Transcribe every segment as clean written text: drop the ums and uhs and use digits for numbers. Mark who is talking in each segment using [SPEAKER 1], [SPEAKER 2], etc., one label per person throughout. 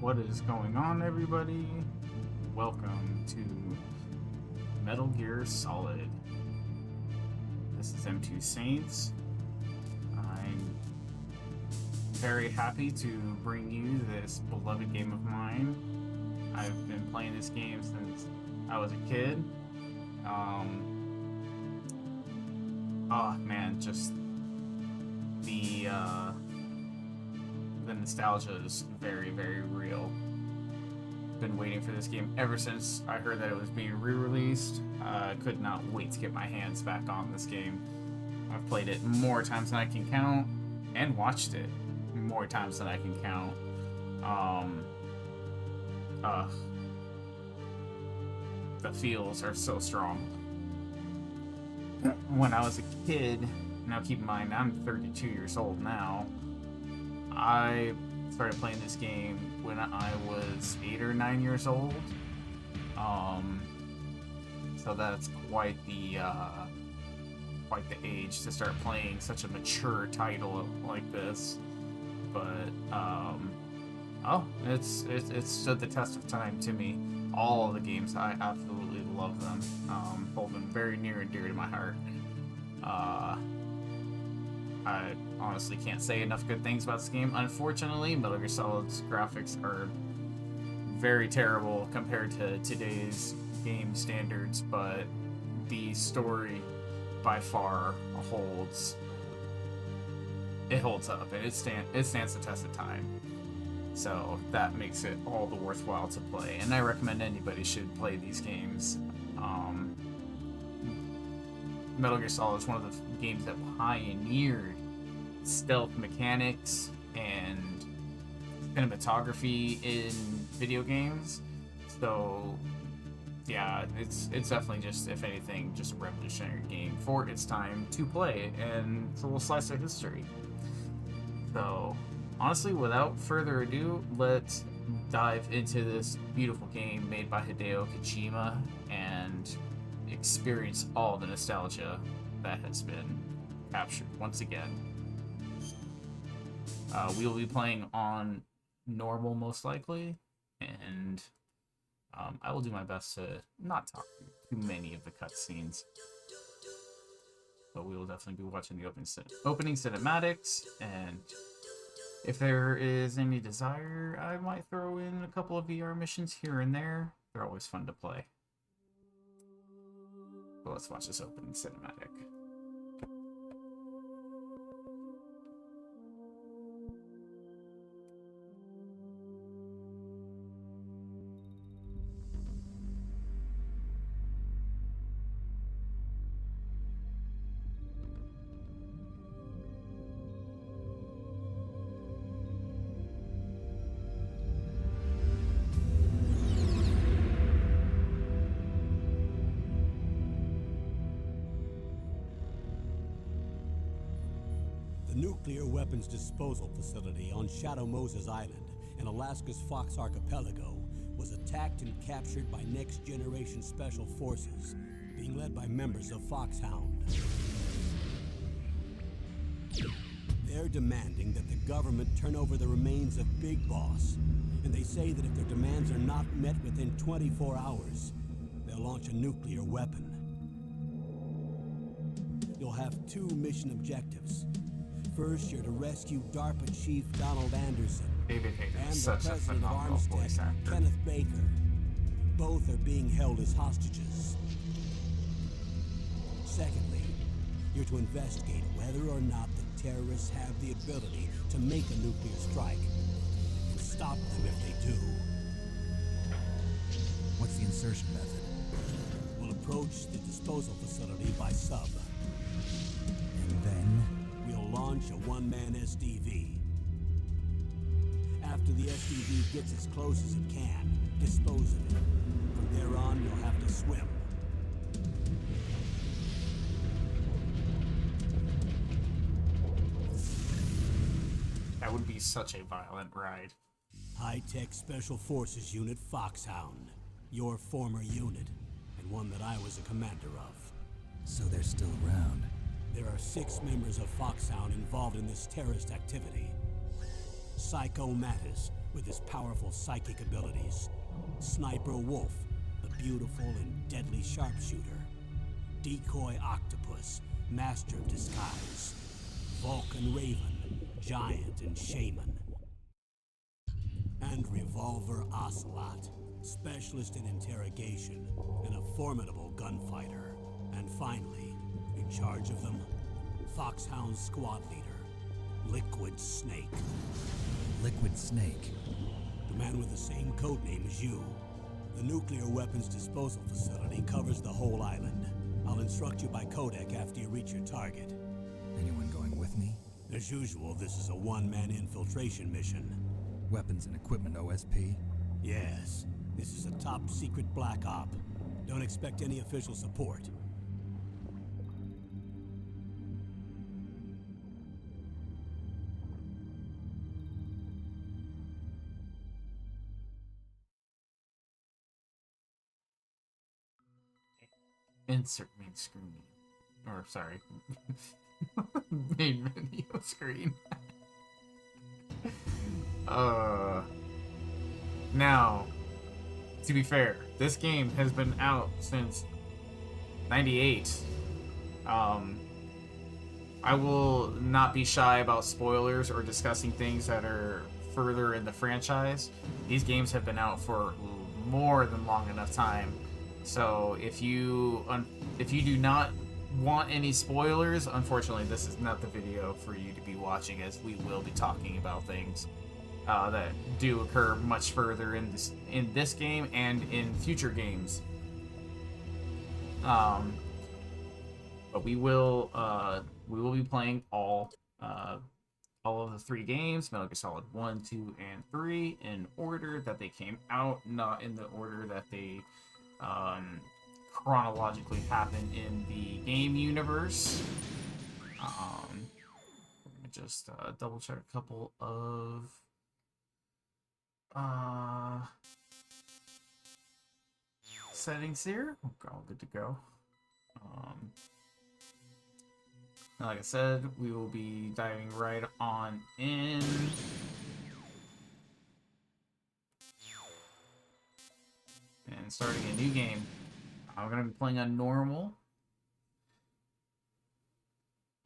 [SPEAKER 1] What is going on, everybody? Welcome to Metal Gear Solid. This is M2 Saints. I'm very happy to bring you this beloved game of mine. I've been playing this game since I was a kid. Oh man, just the nostalgia is very, very real. Been waiting for this game ever since I heard that it was being re-released. Could not wait to get my hands back on this game. I've played it more times than I can count, and watched it more times than I can count. The feels are so strong. When I was a kid, now keep in mind I'm 32 years old now, I started playing this game when I was 8 or 9 years old. So that's quite the age to start playing such a mature title like this. But it's stood the test of time to me. All of the games, I absolutely love them. Hold them very near and dear to my heart. I honestly can't say enough good things about this game. Unfortunately, Metal Gear Solid's graphics are very terrible compared to today's game standards, but the story by far holds up, and it stands the test of time. So that makes it all the worthwhile to play, and I recommend anybody should play these games. Metal Gear Solid is one of the games that pioneered stealth mechanics and cinematography in video games. So yeah, it's definitely just, if anything, just a revolutionary game for its time to play, and it's a little slice of history. So honestly, without further ado, let's dive into this beautiful game made by Hideo Kojima and experience all the nostalgia that has been captured once again. We will be playing on normal, most likely, and I will do my best to not talk too many of the cutscenes. But we will definitely be watching the opening cinematics, and if there is any desire, I might throw in a couple of VR missions here and there. They're always fun to play. But let's watch this opening cinematic.
[SPEAKER 2] The nuclear weapons disposal facility on Shadow Moses Island in Alaska's Fox Archipelago was attacked and captured by Next Generation Special Forces, being led by members of Foxhound. They're demanding that the government turn over the remains of Big Boss, and they say that if their demands are not met within 24 hours, they'll launch a nuclear weapon. You'll have two mission objectives. First, you're to rescue DARPA Chief Donald Anderson
[SPEAKER 1] David Hayter
[SPEAKER 2] and
[SPEAKER 1] is
[SPEAKER 2] the
[SPEAKER 1] such a
[SPEAKER 2] president of
[SPEAKER 1] phenomenal voice
[SPEAKER 2] Armstead,
[SPEAKER 1] actor.
[SPEAKER 2] Kenneth Baker. Both are being held as hostages. Secondly, you're to investigate whether or not the terrorists have the ability to make a nuclear strike, and stop them if they do.
[SPEAKER 3] What's the insertion method?
[SPEAKER 2] We'll approach the disposal facility by sub.
[SPEAKER 3] And then?
[SPEAKER 2] We'll launch a one-man SDV. After the SDV gets as close as it can, dispose of it. From there on, you'll have to swim.
[SPEAKER 1] That would be such a violent ride.
[SPEAKER 2] High-Tech Special Forces Unit Foxhound. Your former unit, and one that I was a commander of.
[SPEAKER 3] So they're still around.
[SPEAKER 2] There are 6 members of Foxhound involved in this terrorist activity. Psycho Mantis with his powerful psychic abilities, Sniper Wolf, the beautiful and deadly sharpshooter, Decoy Octopus, master of disguise, Vulcan Raven, giant and shaman, and Revolver Ocelot, specialist in interrogation and a formidable gunfighter. And finally, in charge of them, Foxhound squad leader, Liquid Snake.
[SPEAKER 3] Liquid Snake.
[SPEAKER 2] The man with the same codename as you. The nuclear weapons disposal facility covers the whole island. I'll instruct you by codec after you reach your target.
[SPEAKER 3] Anyone going with me?
[SPEAKER 2] As usual, this is a one-man infiltration mission.
[SPEAKER 3] Weapons and equipment OSP?
[SPEAKER 2] Yes, this is a top-secret black op. Don't expect any official support.
[SPEAKER 1] Insert main screen. Or, sorry. Main video screen. Now, to be fair, this game has been out since 98. I will not be shy about spoilers or discussing things that are further in the franchise. These games have been out for more than long enough time. So if you do not want any spoilers, unfortunately this is not the video for you to be watching, as we will be talking about things that do occur much further in this game and in future games. But we will be playing all of the 3 games, Metal Gear Solid 1, 2, and 3, in order that they came out, not in the order that they chronologically happen in the game universe. Let me just double check a couple of settings here. Okay, all good to go. Like I said, we will be diving right on in. And starting a new game. I'm going to be playing on normal.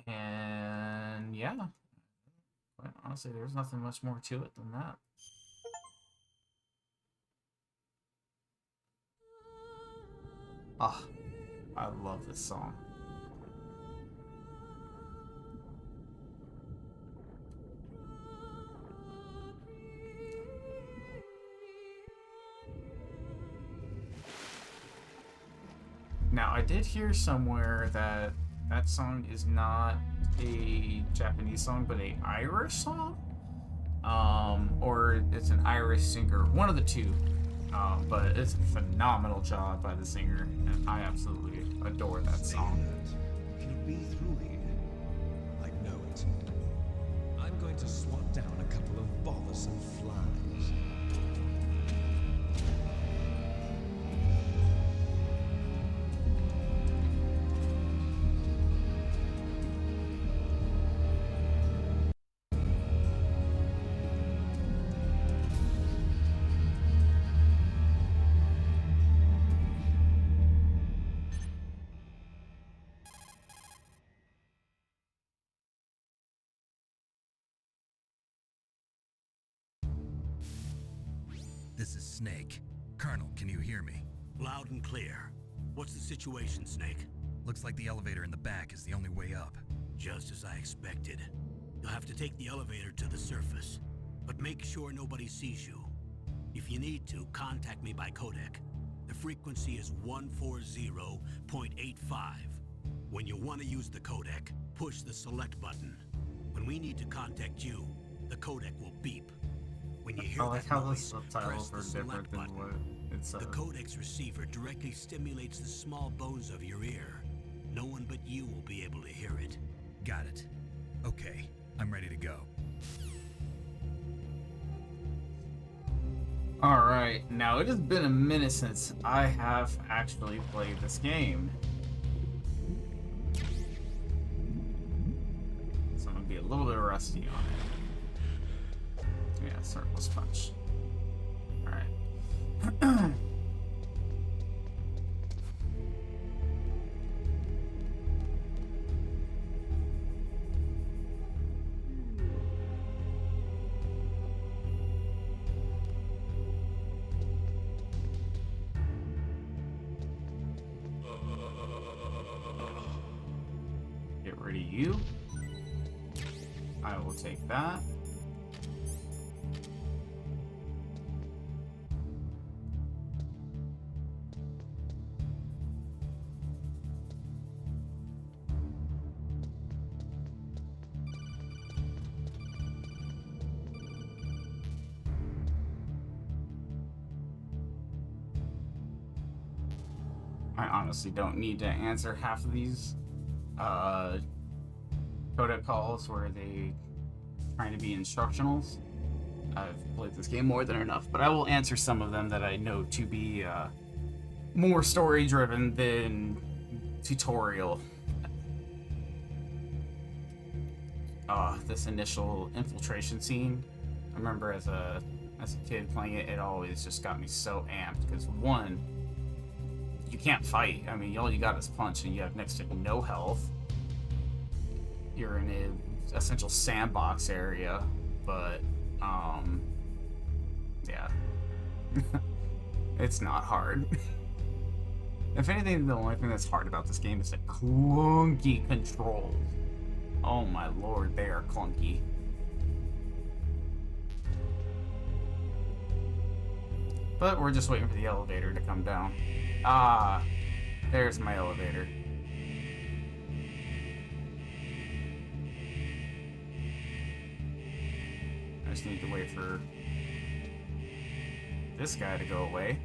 [SPEAKER 1] And yeah. But honestly, there's nothing much more to it than that. Ah, I love this song. Now, I did hear somewhere that that song is not a Japanese song, but an Irish song? Or it's an Irish singer. One of the two. But it's a phenomenal job by the singer, and I absolutely adore that song.
[SPEAKER 4] Can it be through here? I know it. I'm going to swat down a couple of bothersome flies.
[SPEAKER 3] This is Snake. Colonel, can you hear me?
[SPEAKER 2] Loud and clear. What's the situation, Snake?
[SPEAKER 3] Looks like the elevator in the back is the only way up.
[SPEAKER 2] Just as I expected. You'll have to take the elevator to the surface, but make sure nobody sees you. If you need to, contact me by codec. The frequency is 140.85. When you want to use the codec, push the select button. When we need to contact you, the codec will beep. When you hear
[SPEAKER 1] I like
[SPEAKER 2] that
[SPEAKER 1] how the
[SPEAKER 2] noise,
[SPEAKER 1] subtitles
[SPEAKER 2] press
[SPEAKER 1] are
[SPEAKER 2] the
[SPEAKER 1] different
[SPEAKER 2] select
[SPEAKER 1] than
[SPEAKER 2] button.
[SPEAKER 1] what it says.
[SPEAKER 2] The codec's receiver directly stimulates the small bones of your ear. No one but you will be able to hear it.
[SPEAKER 3] Got it. Okay, I'm ready to go.
[SPEAKER 1] Alright, now it has been a minute since I have actually played this game. So I'm going to be a little bit rusty on it. Circles punch. Alright. Get rid of you. I will take that. I honestly don't need to answer half of these codec calls where they trying to be instructionals. I've played this game more than enough, but I will answer some of them that I know to be more story driven than tutorial. This initial infiltration scene, I remember as a kid playing it, it always just got me so amped because one, you can't fight. I mean, all you got is punch, and you have next to no health. You're in an essential sandbox area, but yeah, it's not hard. If anything, the only thing that's hard about this game is the clunky controls. Oh my lord, they are clunky. But we're just waiting for the elevator to come down. Ah, there's my elevator. I just need to wait for this guy to go away.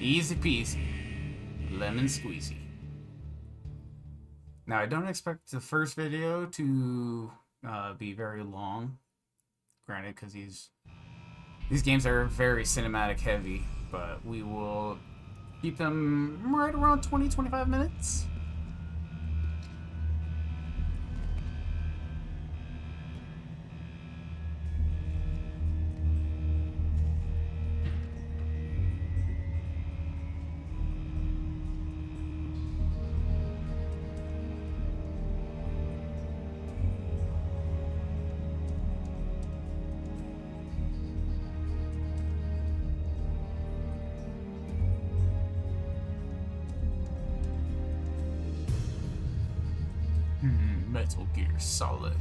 [SPEAKER 1] Easy peasy, lemon squeezy. Now, I don't expect the first video to be very long. Granted, because these games are very cinematic heavy, but we will keep them right around 20-25 minutes. Metal Gear Solid.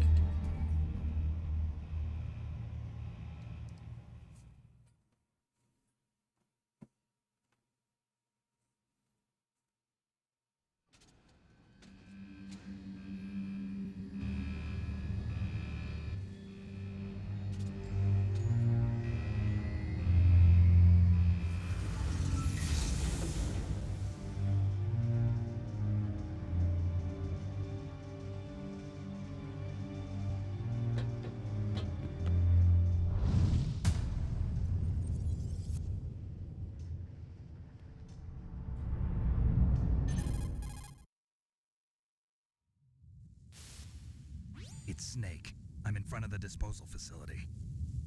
[SPEAKER 3] It's Snake. I'm in front of the disposal facility.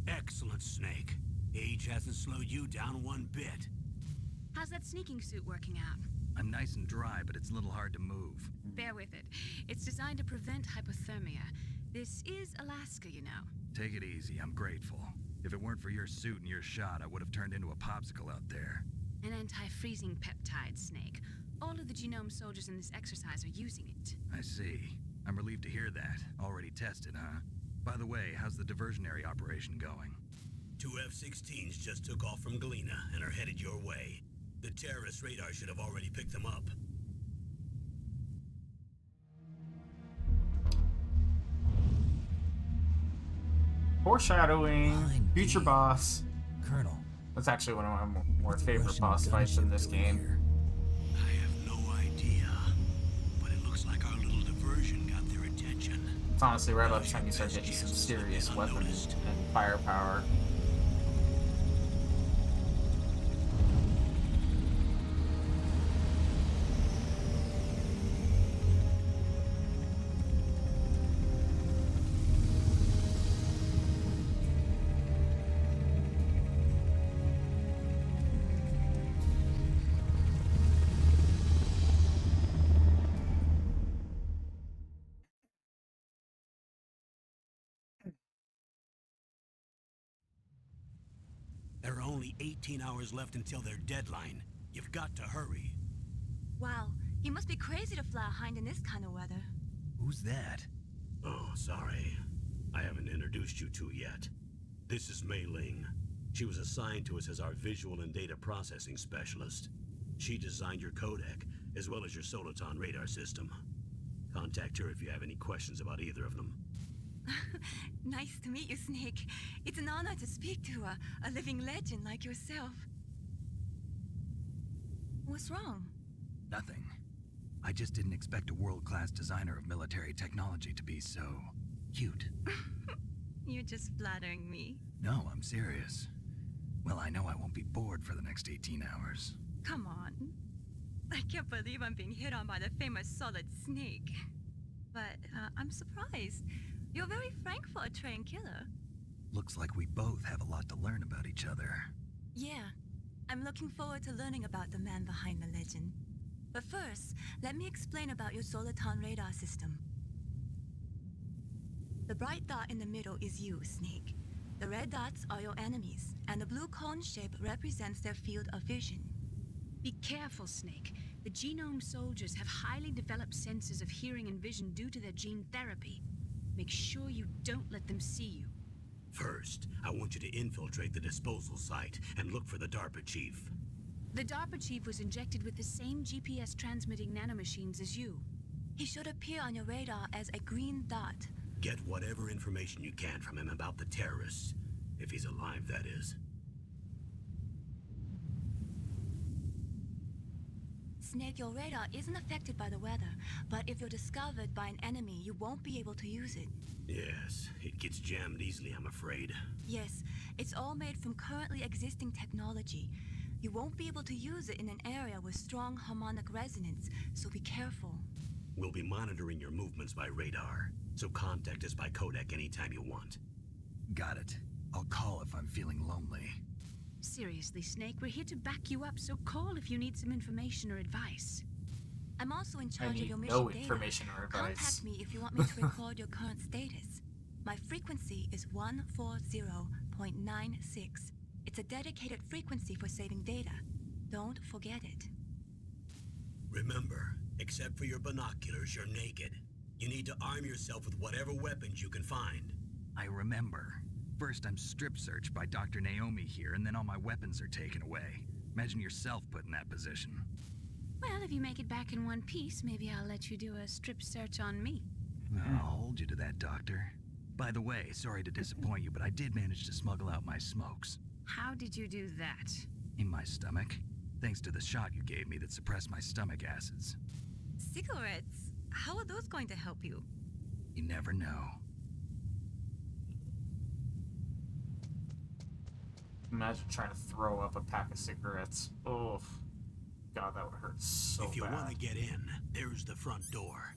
[SPEAKER 2] Excellent, Snake. Age hasn't slowed you down one bit.
[SPEAKER 5] How's that sneaking suit working out?
[SPEAKER 3] I'm nice and dry, but it's a little hard to move.
[SPEAKER 5] Bear with it. It's designed to prevent hypothermia. This is Alaska, you know.
[SPEAKER 3] Take it easy, I'm grateful. If it weren't for your suit and your shot, I would have turned into a popsicle out there.
[SPEAKER 5] An anti-freezing peptide, Snake. All of the genome soldiers in this exercise are using it.
[SPEAKER 3] I see. I'm relieved to hear that. Already tested, huh? By the way, how's the diversionary operation going?
[SPEAKER 2] 2 F-16s just took off from Galena and are headed your way. The terrorist radar should have already picked them up.
[SPEAKER 1] Foreshadowing, future boss.
[SPEAKER 3] Colonel.
[SPEAKER 1] That's actually one of my more favorite boss fights in this game.
[SPEAKER 2] I have no idea, but it looks like our little diversion got their attention.
[SPEAKER 1] It's honestly right about the time you start getting some serious weapons and firepower.
[SPEAKER 2] only 18 hours left until their deadline. You've got to hurry.
[SPEAKER 6] Wow, you must be crazy to fly a hind in this kind of weather.
[SPEAKER 3] Who's that?
[SPEAKER 2] Oh, sorry. I haven't introduced you two yet. This is Mei Ling. She was assigned to us as our visual and data processing specialist. She designed your codec, as well as your Soliton radar system. Contact her if you have any questions about either of them.
[SPEAKER 6] Nice to meet you, Snake. It's an honor to speak to a living legend like yourself. What's wrong?
[SPEAKER 3] Nothing. I just didn't expect a world-class designer of military technology to be so cute.
[SPEAKER 6] You're just flattering me.
[SPEAKER 3] No, I'm serious. Well, I know I won't be bored for the next 18 hours.
[SPEAKER 6] Come on. I can't believe I'm being hit on by the famous Solid Snake. But I'm surprised. You're very frank for a trained killer.
[SPEAKER 3] Looks like we both have a lot to learn about each other.
[SPEAKER 6] Yeah, I'm looking forward to learning about the man behind the legend. But first, let me explain about your Soliton radar system. The bright dot in the middle is you, Snake. The red dots are your enemies, and the blue cone shape represents their field of vision.
[SPEAKER 5] Be careful, Snake. The genome soldiers have highly developed senses of hearing and vision due to their gene therapy. Make sure you don't let them see you.
[SPEAKER 2] First, I want you to infiltrate the disposal site and look for the DARPA chief.
[SPEAKER 5] The DARPA chief was injected with the same GPS transmitting nanomachines as you.
[SPEAKER 6] He should appear on your radar as a green dot.
[SPEAKER 2] Get whatever information you can from him about the terrorists. If he's alive, that is.
[SPEAKER 6] Snake, your radar isn't affected by the weather, but if you're discovered by an enemy, you won't be able to use it.
[SPEAKER 2] Yes, it gets jammed easily, I'm afraid.
[SPEAKER 6] Yes, it's all made from currently existing technology. You won't be able to use it in an area with strong harmonic resonance, so be careful.
[SPEAKER 2] We'll be monitoring your movements by radar, so contact us by codec anytime you want.
[SPEAKER 3] Got it. I'll call if I'm feeling lonely.
[SPEAKER 5] Seriously, Snake, we're here to back you up, so call if you need some information or advice.
[SPEAKER 6] I'm also in
[SPEAKER 1] I
[SPEAKER 6] charge of
[SPEAKER 1] need
[SPEAKER 6] your mission
[SPEAKER 1] no
[SPEAKER 6] data.
[SPEAKER 1] information or advice.
[SPEAKER 6] Contact me if you want me to record your current status. My frequency is 140.96. It's a dedicated frequency for saving data. Don't forget it.
[SPEAKER 2] Remember, except for your binoculars, you're naked. You need to arm yourself with whatever weapons you can find.
[SPEAKER 3] I remember. First, I'm strip searched by Dr. Naomi here, and then all my weapons are taken away. Imagine yourself put in that position.
[SPEAKER 5] Well, if you make it back in one piece, maybe I'll let you do a strip search on me.
[SPEAKER 3] I'll hold you to that, Doctor. By the way, sorry to disappoint you, but I did manage to smuggle out my smokes.
[SPEAKER 5] How did you do that?
[SPEAKER 3] In my stomach. Thanks to the shot you gave me that suppressed my stomach acids.
[SPEAKER 6] Cigarettes? How are those going to help you?
[SPEAKER 3] You never know.
[SPEAKER 1] Imagine trying to throw up a pack of cigarettes. Oh, God, that would hurt so bad.
[SPEAKER 2] If you want to get in, there's the front door.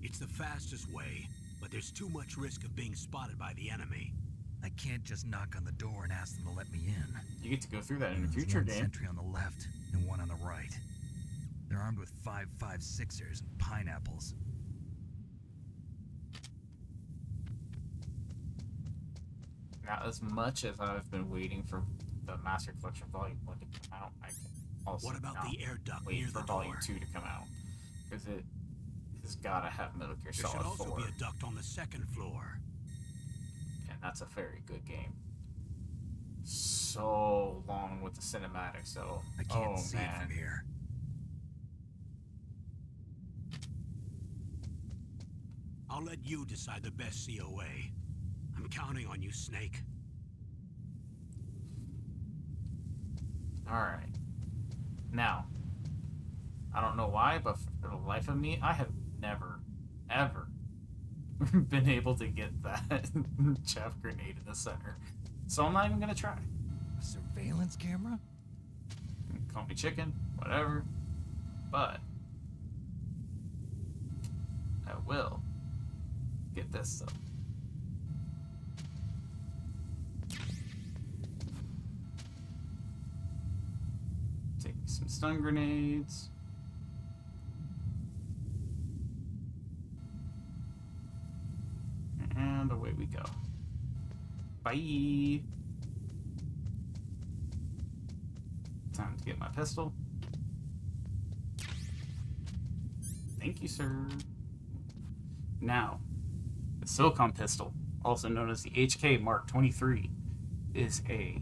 [SPEAKER 2] It's the fastest way, but there's too much risk of being spotted by the enemy.
[SPEAKER 3] I can't just knock on the door and ask them to let me in.
[SPEAKER 1] You get to go through that in a
[SPEAKER 3] There's
[SPEAKER 1] future
[SPEAKER 3] one
[SPEAKER 1] game.
[SPEAKER 3] sentry on the left and one on the right. They're armed with 5.56ers and pineapples.
[SPEAKER 1] Now, as much as I've been waiting for the Master Collection Volume 1 to come out, I can also
[SPEAKER 2] What about
[SPEAKER 1] not
[SPEAKER 2] the air duct
[SPEAKER 1] wait
[SPEAKER 2] near
[SPEAKER 1] for
[SPEAKER 2] the
[SPEAKER 1] Volume
[SPEAKER 2] door?
[SPEAKER 1] 2 to come out. Because it has got to have Metal Gear
[SPEAKER 2] There should
[SPEAKER 1] Solid
[SPEAKER 2] also
[SPEAKER 1] 4.
[SPEAKER 2] be a duct on the second floor.
[SPEAKER 1] And that's a very good game. So long with the cinematics, though.
[SPEAKER 3] I can't
[SPEAKER 1] oh,
[SPEAKER 3] see
[SPEAKER 1] man.
[SPEAKER 3] it from here.
[SPEAKER 2] I'll let you decide the best COA. I'm counting on you, Snake.
[SPEAKER 1] Alright. Now, I don't know why, but for the life of me, I have never, ever been able to get that chaff grenade in the center. So I'm not even gonna try.
[SPEAKER 3] A surveillance camera?
[SPEAKER 1] Call me chicken, whatever. But I will get this stuff. Take some stun grenades. And away we go. Bye. Get my pistol. Thank you, sir. Now, the Silicon pistol, also known as the HK Mark 23, is a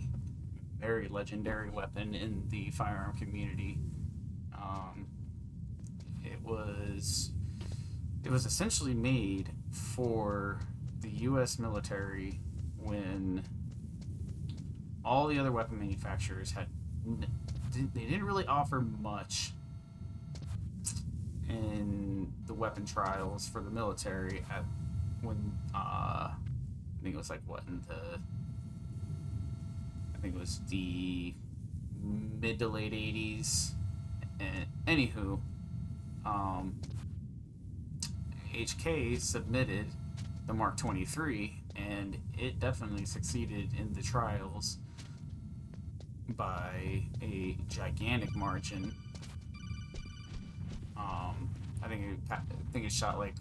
[SPEAKER 1] very legendary weapon in the firearm community. It was essentially made for the U.S. military when all the other weapon manufacturers they didn't really offer much in the weapon trials for the military I think it was like I think it was the mid to late 80s. And anywho, HK submitted the Mark 23, and it definitely succeeded in the trials by a gigantic margin. I think it shot like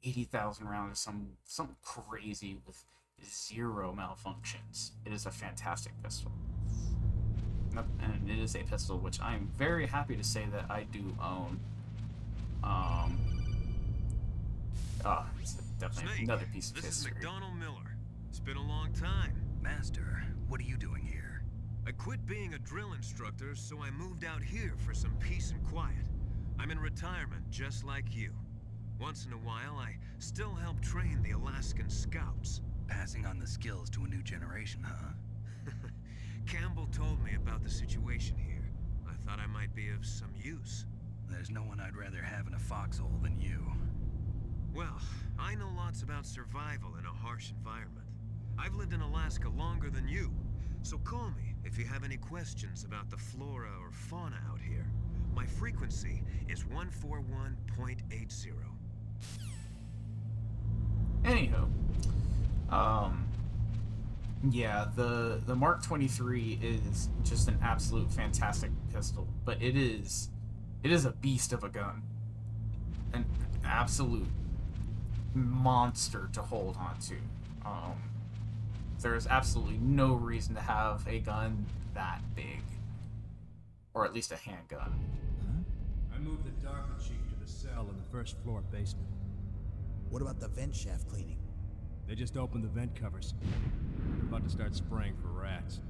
[SPEAKER 1] 80,000 rounds, or something crazy with 0 malfunctions. It is a fantastic pistol, and it is a pistol which I am very happy to say that I do own. It's definitely
[SPEAKER 4] Snake,
[SPEAKER 1] another piece of
[SPEAKER 4] this
[SPEAKER 1] history.
[SPEAKER 4] is McDonald Miller. It's been a long time.
[SPEAKER 3] Master, what are you doing here?
[SPEAKER 4] I quit being a drill instructor, so I moved out here for some peace and quiet. I'm in retirement, just like you. Once in a while, I still help train the Alaskan Scouts.
[SPEAKER 3] Passing on the skills to a new generation, huh?
[SPEAKER 4] Campbell told me about the situation here. I thought I might be of some use.
[SPEAKER 3] There's no one I'd rather have in a foxhole than you.
[SPEAKER 4] Well, I know lots about survival in a harsh environment. I've lived in Alaska longer than you, so call me if you have any questions about the flora or fauna out here. My frequency is 141.80.
[SPEAKER 1] Anywho, yeah, the Mark 23 is just an absolute fantastic pistol, but it is a beast of a gun, an absolute monster to hold on to. There's absolutely no reason to have a gun that big, or at least a handgun.
[SPEAKER 7] I moved the DARPA chief to the cell in the first floor basement.
[SPEAKER 8] What about the vent shaft cleaning?
[SPEAKER 7] They just opened the vent covers. They're about to start spraying for rats.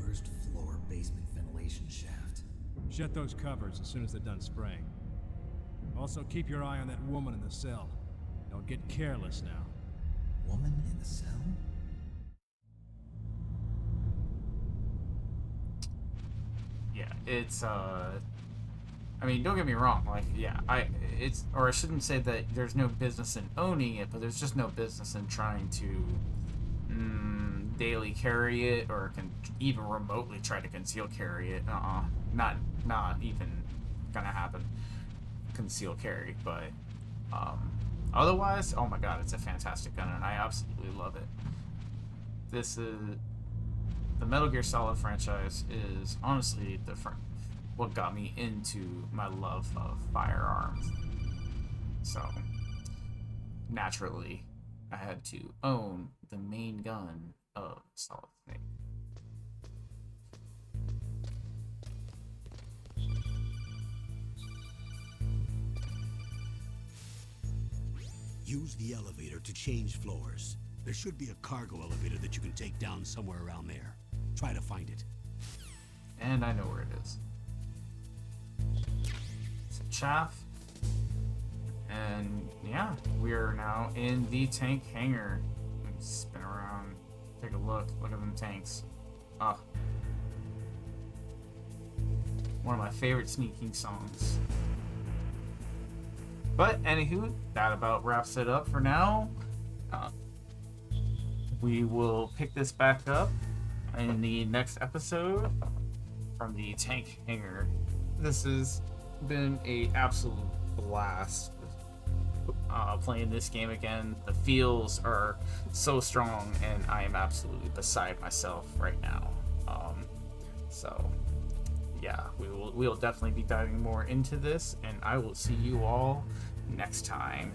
[SPEAKER 8] First floor basement ventilation shaft.
[SPEAKER 7] Shut those covers as soon as they're done spraying. Also, keep your eye on that woman in the cell. Don't get careless now.
[SPEAKER 8] Woman in the cell?
[SPEAKER 1] Yeah, it's I mean, don't get me wrong, like, yeah, I shouldn't say that there's no business in owning it, but there's just no business in trying to daily carry it, or even remotely try to conceal carry it. Not even gonna happen. Conceal carry, but otherwise, oh my god, it's a fantastic gun, and I absolutely love it. This is the Metal Gear Solid franchise is honestly what got me into my love of firearms. So naturally, I had to own the main gun of Solid Snake.
[SPEAKER 2] Use the elevator to change floors. There should be a cargo elevator that you can take down somewhere around there. Try to find it.
[SPEAKER 1] And I know where it is. Some chaff. And yeah, we are now in the tank hangar. Let me spin around, take a look. Look at them tanks. Ah. One of my favorite sneaking songs. But anywho, that about wraps it up for now. We will pick this back up in the next episode from the tank hangar. This has been an absolute blast playing this game again. The feels are so strong, and I am absolutely beside myself right now. So yeah, we will definitely be diving more into this, and I will see you all next time.